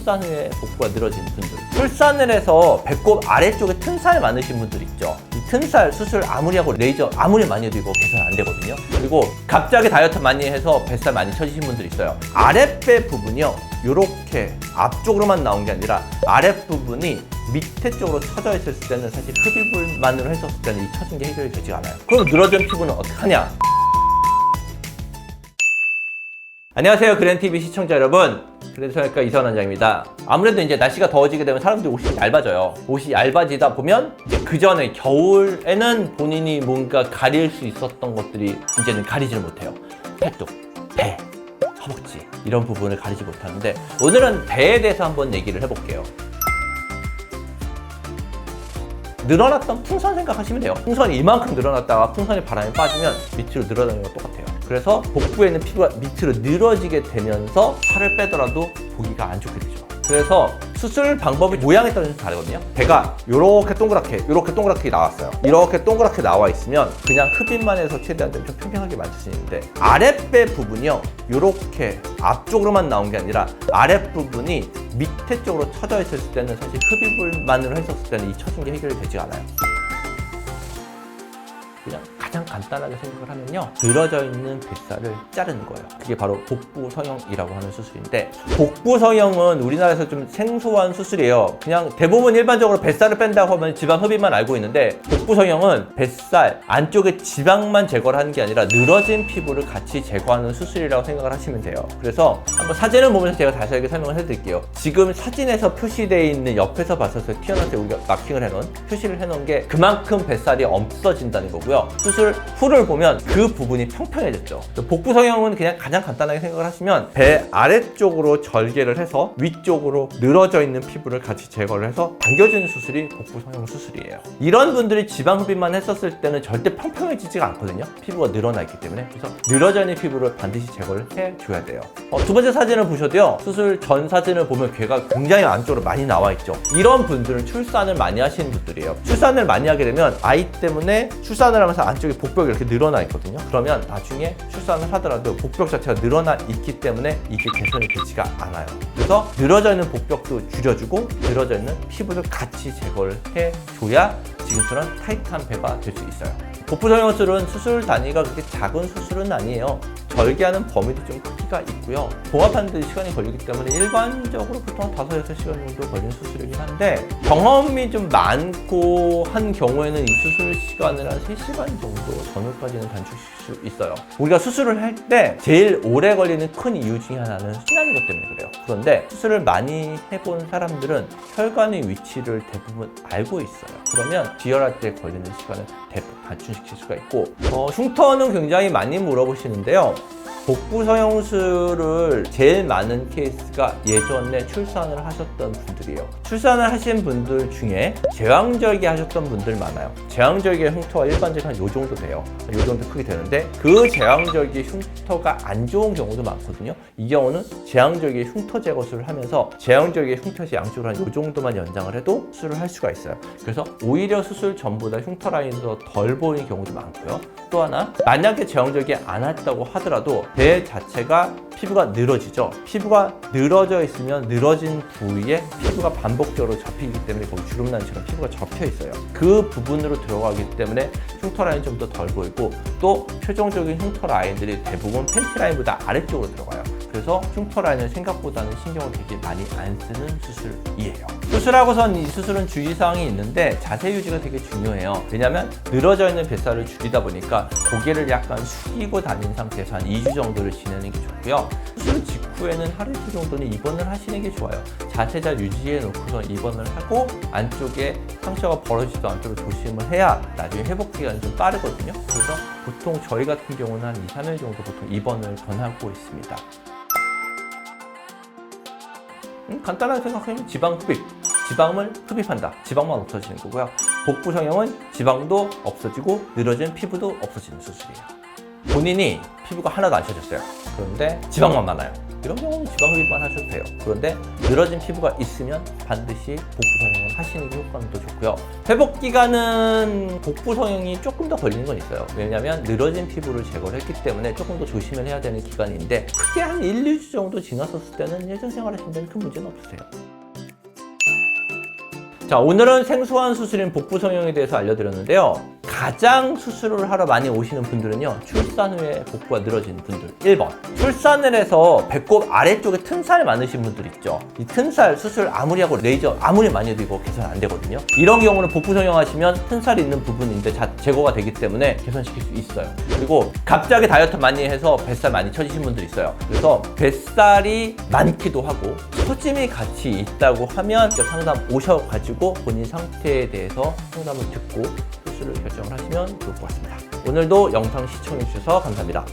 출산 후에 복부가 늘어진 분들, 출산을 해서 배꼽 아래쪽에 튼살 많으신 분들 있죠. 이 튼살 수술 아무리 하고 레이저 아무리 많이 해도 이거 개선 안 되거든요. 그리고 갑자기 다이어트 많이 해서 뱃살 많이 쳐지신 분들 있어요. 아랫배 부분이요, 요렇게 앞쪽으로만 나온 게 아니라 아랫부분이 밑에 쪽으로 처져 있을 때는 사실 흡입을만으로 했었을 때는 이 처진 게 해결이 되지 않아요. 그럼 늘어진 피부는 어떻게 하냐? 안녕하세요, 그랜TV 시청자 여러분. 그랜성형외과 이서원 원장입니다. 아무래도 이제 날씨가 더워지게 되면 사람들이 옷이 얇아져요. 옷이 얇아지다 보면 이제 그 전에 겨울에는 본인이 뭔가 가릴 수 있었던 것들이 이제는 가리지를 못해요. 팔뚝, 배, 허벅지 이런 부분을 가리지 못하는데, 오늘은 배에 대해서 한번 얘기를 해볼게요. 늘어났던 풍선 생각하시면 돼요. 풍선이 이만큼 늘어났다가 풍선이 바람에 빠지면 밑으로 늘어나는 거 똑같아요. 그래서 복부에 있는 피부가 밑으로 늘어지게 되면서 살을 빼더라도 보기가 안 좋게 되죠. 그래서 수술 방법이 모양에 따라서 다르거든요. 배가 이렇게 동그랗게 나왔어요. 이렇게 동그랗게 나와 있으면 그냥 흡입만 해서 최대한 좀 평평하게 만들 수 있는데, 아랫배 부분이요, 이렇게 앞쪽으로만 나온 게 아니라 아랫부분이 밑에 쪽으로 처져 있을 때는 사실 흡입을만으로 했었을 때는 이 처진 게 해결이 되지 않아요. 그냥 가장 간단하게 생각을 하면요, 늘어져 있는 뱃살을 자르는 거예요. 그게 바로 복부 성형이라고 하는 수술인데, 복부 성형은 우리나라에서 좀 생소한 수술이에요. 그냥 대부분 일반적으로 뱃살을 뺀다고 하면 지방 흡입만 알고 있는데, 복부 성형은 뱃살 안쪽에 지방만 제거를 하는 게 아니라 늘어진 피부를 같이 제거하는 수술이라고 생각을 하시면 돼요. 그래서 한번 사진을 보면서 제가 자세하게 설명을 해드릴게요. 지금 사진에서 표시되어 있는, 옆에서 봤을 때 튀어나와서 우리가 마킹을 해놓은, 표시를 해놓은 게 그만큼 뱃살이 없어진다는 거고요. 수술 후를 보면 그 부분이 평평해졌죠. 복부 성형은 그냥 가장 간단하게 생각을 하시면 배 아래쪽으로 절개를 해서 위쪽으로 늘어져 있는 피부를 같이 제거를 해서 당겨주는 수술이 복부 성형 수술이에요. 이런 분들이 지방 흡입만 했었을 때는 절대 평평해지지가 않거든요. 피부가 늘어나 있기 때문에. 그래서 늘어져 있는 피부를 반드시 제거를 해줘야 돼요. 두 번째 사진을 보셔도요, 수술 전 사진을 보면 괴가 굉장히 안쪽으로 많이 나와 있죠. 이런 분들은 출산을 많이 하시는 분들이에요. 출산을 많이 하게 되면 아이 때문에 출산을 하면서 안쪽에 복벽이 이렇게 늘어나 있거든요. 그러면 나중에 출산을 하더라도 복벽 자체가 늘어나 있기 때문에 이게 개선이 되지가 않아요. 그래서 늘어져 있는 복벽도 줄여주고 늘어져 있는 피부를 같이 제거를 해줘야 지금처럼 타이트한 배가 될 수 있어요. 복부 성형술은 수술 단위가 그렇게 작은 수술은 아니에요. 절개하는 범위도 좀 크기가 있고요. 봉합하는 데 시간이 걸리기 때문에 일반적으로 보통 5-6시간 정도 걸리는 수술이긴 한데, 경험이 좀 많고 한 경우에는 이 수술 시간을 한 3시간 정도 전후까지는 단축시킬 수 있어요. 우리가 수술을 할 때 제일 오래 걸리는 큰 이유 중에 하나는 순환인 것 때문에 그래요. 그런데 수술을 많이 해본 사람들은 혈관의 위치를 대부분 알고 있어요. 그러면 지혈할 때 걸리는 시간을 대폭 단축시킬 수가 있고, 흉터는 굉장히 많이 물어보시는데요. 복부 성형술을 제일 많은 케이스가 예전에 출산을 하셨던 분들이에요. 출산을 하신 분들 중에 제왕절개 하셨던 분들 많아요. 제왕절개 흉터가 일반적으로 한 요 정도 돼요. 요 정도 크게 되는데, 그 제왕절개 흉터가 안 좋은 경우도 많거든요. 이 경우는 제왕절개 흉터 제거술을 하면서 제왕절개 흉터에서 양쪽으로 한 요 정도만 연장을 해도 수술을 할 수가 있어요. 그래서 오히려 수술 전보다 흉터 라인이 더 덜 보이는 경우도 많고요. 또 하나, 만약에 제왕절개 안 했다고 하더라도 배 자체가 피부가 늘어지죠. 피부가 늘어져 있으면 늘어진 부위에 피부가 반복적으로 접히기 때문에 거기 주름난처럼 피부가 접혀 있어요. 그 부분으로 들어가기 때문에 흉터 라인이 좀 더 덜 보이고, 또 최종적인 흉터 라인들이 대부분 팬티 라인보다 아래쪽으로 들어가요. 그래서 흉터 라인을 생각보다는 신경을 되게 많이 안 쓰는 수술이에요. 수술하고선 이 수술은 주의사항이 있는데 자세 유지가 되게 중요해요. 왜냐면 늘어져 있는 뱃살을 줄이다 보니까 고개를 약간 숙이고 다닌 상태에서 한 2주 정도를 지내는 게 좋고요. 수술 직후에는 하루 이틀 정도는 입원을 하시는 게 좋아요. 자세 잘 유지해 놓고서 입원을 하고 안쪽에 상처가 벌어지지도 않도록 조심을 해야 나중에 회복 기간이 좀 빠르거든요. 그래서 보통 저희 같은 경우는 한 2-3일 정도 보통 입원을 권하고 있습니다. 간단하게 생각하면 지방 흡입, 지방을 흡입한다. 지방만 없어지는 거고요. 복부 성형은 지방도 없어지고 늘어진 피부도 없어지는 수술이에요. 본인이 피부가 하나도 안 처졌어요. 그런데 지방만 많아요. 이런 경우는 지방 흡입만 하셔도 돼요. 그런데 늘어진 피부가 있으면 반드시 복부 성형을 하시는 게 효과는 더 좋고요. 회복 기간은 복부 성형이 조금 더 걸리는 건 있어요. 왜냐하면 늘어진 피부를 제거를 했기 때문에 조금 더 조심을 해야 되는 기간인데 크게 한 1, 2주 정도 지났었을 때는 예전 생활하시는 데는 큰 문제는 없으세요. 자, 오늘은 생소한 수술인 복부 성형에 대해서 알려드렸는데요. 가장 수술을 하러 많이 오시는 분들은요, 출산 후에 복부가 늘어진 분들. 1번, 출산을 해서 배꼽 아래쪽에 튼살 많으신 분들 있죠. 이 튼살 수술 아무리 하고 레이저 아무리 많이 해도 이거 개선 안 되거든요. 이런 경우는 복부 성형하시면 튼살이 있는 부분인데 제거가 되기 때문에 개선시킬 수 있어요. 그리고 갑자기 다이어트 많이 해서 뱃살 많이 처지신 분들 있어요. 그래서 뱃살이 많기도 하고 처짐이 같이 있다고 하면 상담 오셔가지고 본인 상태에 대해서 상담을 듣고 수술을 결정을 하시면 좋을 것 같습니다. 오늘도 영상 시청해주셔서 감사합니다.